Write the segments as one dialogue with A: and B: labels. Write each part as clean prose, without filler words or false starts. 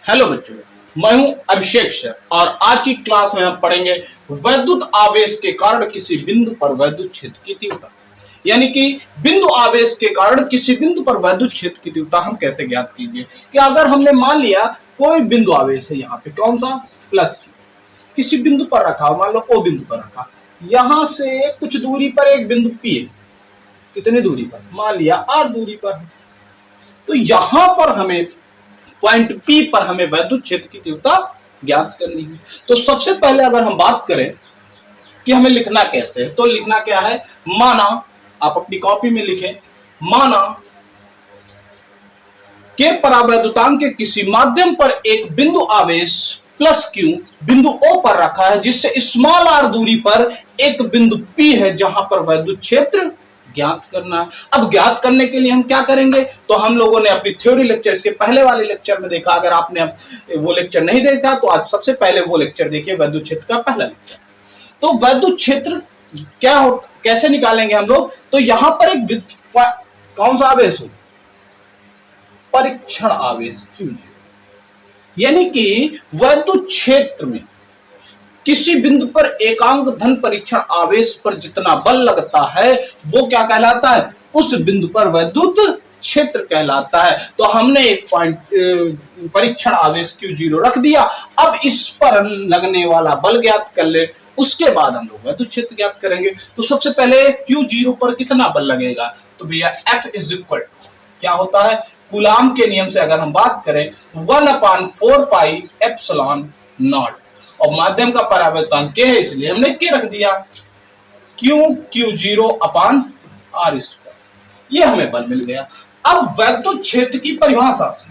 A: Hello बच्चों, मैं हूं अभिषेक सर और आज की क्लास में हम पढ़ेंगे वैद्युत आवेश के कारण किसी बिंदु पर वैद्युत क्षेत्र की तीव्रता। यानी कि बिंदु आवेश के कारण किसी बिंदु पर वैद्युत क्षेत्र की तीव्रता हम कैसे ज्ञात कीजिए कि अगर हमने मान लिया कोई बिंदु आवेश है, यहाँ पे कौन सा प्लस किसी बिंदु पर रखा, मान लो ओ बिंदु पर रखा, यहां से कुछ दूरी पर एक बिंदु पी है, कितनी दूरी पर, मान लिया आर दूरी पर। तो यहां पर हमें पॉइंट पी पर हमें वैद्युत क्षेत्र की तीव्रता ज्ञात करनी है। तो सबसे पहले अगर हम बात करें कि हमें लिखना कैसे है, तो लिखना क्या है, माना, आप अपनी कॉपी में लिखें, माना के परावैद्युतांक के किसी माध्यम पर एक बिंदु आवेश प्लस क्यू बिंदु ओ पर रखा है, जिससे स्मॉल आर दूरी पर एक बिंदु पी है जहां पर वैद्युत क्षेत्र ज्ञात करना है। अब ज्ञात करने के लिए हम क्या करेंगे, तो हम लोगों ने अपनी थ्योरी लेक्चर इसके पहले वाले लेक्चर में देखा। अगर आपने वो लेक्चर नहीं देखा तो आज सबसे पहले वो लेक्चर देखिए, वैद्युत क्षेत्र का पहला लेक्चर। तो वैद्युत क्षेत्र क्या हो, कैसे निकालेंगे हम लोग, तो यहां पर एक कौन सा आवेश हो, परीक्षण आवेश क्यू, यानी कि वैद्युत क्षेत्र में किसी बिंदु पर एकांक धन परीक्षण आवेश पर जितना बल लगता है वो क्या कहलाता है, उस बिंदु पर वैद्युत क्षेत्र कहलाता है। तो हमने एक पॉइंट परीक्षण आवेश Q0 रख दिया। अब इस पर लगने वाला बल ज्ञात कर ले, उसके बाद हम लोग वैद्युत क्षेत्र ज्ञात करेंगे। तो सबसे पहले Q0 पर कितना बल लगेगा, तो भैया F इज इक्वल क्या होता है, कूलाम के नियम से अगर हम बात करें 1/4 पाई एप्सिलॉन नॉट, और माध्यम का परावर्तन के है इसलिए हमने के रख दिया Q0 अपान आर स्क्वायर, ये हमें बल मिल गया। अब वैद्युत क्षेत्र की परिभाषा से,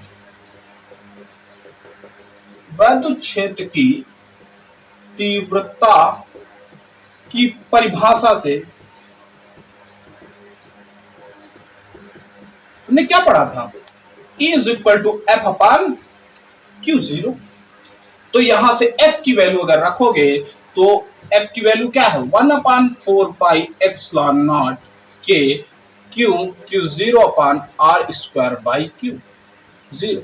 A: वैद्युत क्षेत्र की तीव्रता की परिभाषा से हमने क्या पढ़ा था, E is equal to F upon Q0। तो यहां से F की वैल्यू अगर रखोगे तो F की वैल्यू क्या है, 1/4 पाई एप्सिलॉन नॉट के Q0 upon R square by Q0।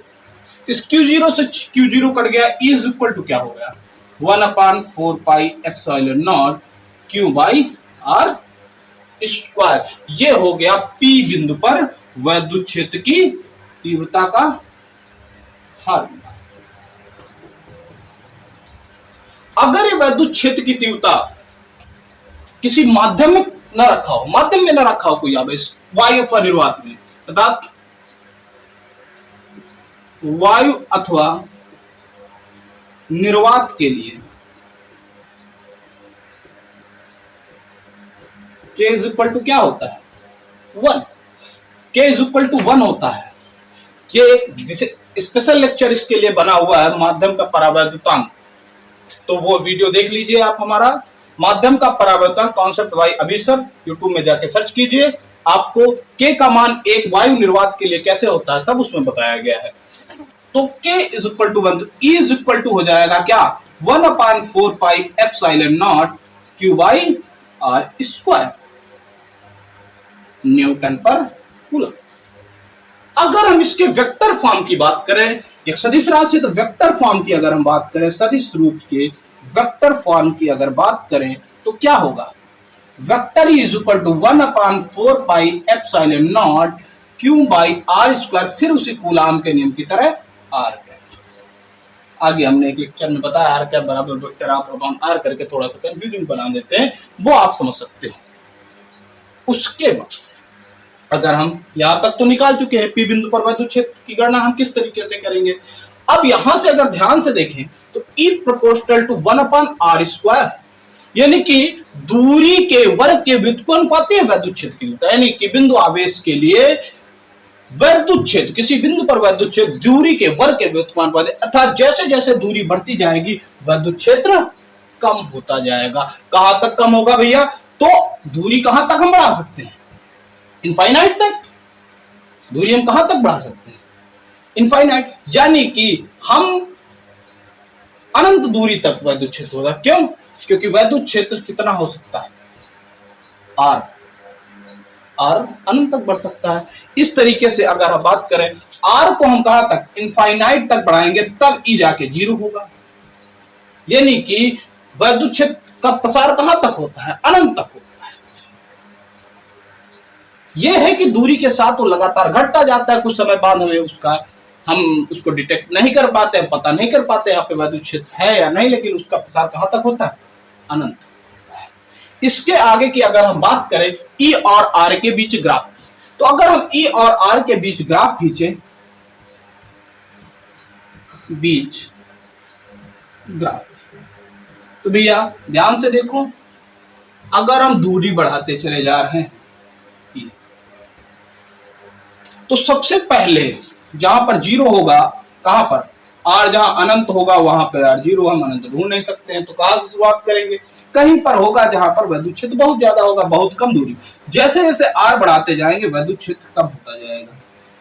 A: इस Q0 से Q0 कट गया, E इज इक्वल टू क्या हो गया, 1/4 pi epsilon naught Q by R square. ये हो गया P बिंदु पर वैद्युत क्षेत्र की तीव्रता का फार्मूला। अगर ये वैद्युत क्षेत्र की तीव्रता किसी माध्यम में न रखा हो, माध्यम में न रखा हो कोई आवेश, वायु अथवा निर्वात में, अर्थात वायु अथवा निर्वात के लिए K इज इक्वल टू क्या होता है, 1। K इज इक्वल टू 1 होता है। ये स्पेशल लेक्चर इसके लिए बना हुआ है, माध्यम का परावैद्युतांक, तो वो वीडियो देख लीजिए आप हमारा, माध्यम का परावर्तन कॉन्सेप्ट बाय अभी सर, यूट्यूब में जाके सर्च कीजिए, आपको के का मान एक वायु निर्वात के लिए कैसे होता है सब उसमें बताया गया है। तो K is equal to 1, E is equal to हो जाएगा क्या, 1/4 pi epsilon naught Q by R square newton पर कूलम। अगर हम इसके वेक्टर फॉर्म की बात करें, एक सदिश राशि, तो वेक्टर फॉर्म की अगर हम बात करें, सदिश रूप के वेक्टर फॉर्म की अगर बात करें तो क्या होगा, vector is equal to 1/4 pi epsilon naught Q by R square, फिर उसी कूलाम के नियम की तरह आर कैप। आगे हमने एक लेक्चर में बताया आर कैप बराबर वेक्टर ऑफ अपॉन आर करके थोड़ा सा कंफ्यूजिंग बना देते हैं, वो आप समझ सकते हैं। उसके बाद अगर हम यहां तक तो निकाल चुके हैं, पी बिंदु पर वैद्युत क्षेत्र की गणना हम किस तरीके से करेंगे। अब यहां से अगर ध्यान से देखें तो E proportional to 1/r square, यानी कि दूरी के वर्ग के व्युत्पन्नपाती है वैद्युत क्षेत्र की, यानी कि बिंदु आवेश के लिए वैद्युत क्षेत्र, किसी बिंदु पर वैद्युत क्षेत्र दूरी के वर्ग के व्युत्पन्नपाती, अर्थात जैसे जैसे दूरी बढ़ती जाएगी वैद्युत क्षेत्र कम होता जाएगा। कहां तक कम होगा भैया, तो दूरी कहां तक हम बढ़ा सकते हैं, इनफाइनाइट तक। दूरी हम कहां तक बढ़ा सकते हैं, इनफाइनाइट, यानी कि हम अनंत दूरी तक वैद्युत क्षेत्र होगा। क्यों, क्योंकि वैद्युत क्षेत्र कितना हो सकता है, आर, आर अनंत तक बढ़ सकता है। इस तरीके से अगर हम बात करें आर को हम कहां तक, इनफाइनाइट तक बढ़ाएंगे तब ई जाके 0 होगा। यानी कि वैद्युत क्षेत्र का प्रसार कहां तक होता है, अनंत तक होता है। यह है कि दूरी के साथ वो लगातार घटता जाता है, कुछ समय बाद हमें हम उसको डिटेक्ट नहीं कर पाते, पता नहीं कर पाते यहाँ पे वैद्युत क्षेत्र है या नहीं, लेकिन उसका प्रसार कहां तक होता है, अनंत। इसके आगे की अगर हम बात करें ई और आर के बीच ग्राफ, तो अगर हम ई और आर के बीच ग्राफ खींचे, बीच ग्राफ, तो भैया ध्यान से देखो, अगर हम दूरी बढ़ाते चले जा रहे हैं तो सबसे पहले जहां पर 0 होगा, कहां पर, आर जहां अनंत होगा वहां पर आर 0, हम अनंत ढूंढ नहीं सकते हैं, तो कहां से शुरुआत करेंगे, कहीं पर होगा जहां पर वैद्युत क्षेत्र बहुत ज्यादा होगा, बहुत कम दूरी। जैसे जैसे आर बढ़ाते जाएंगे वैद्युत क्षेत्र कम होता जाएगा,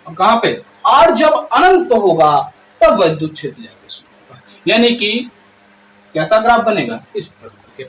A: और कहां पे, आर जब अनंत होगा तब वैद्युत क्षेत्र जाएगा। यानी कि कैसा ग्राफ बनेगा, इस प्रकार के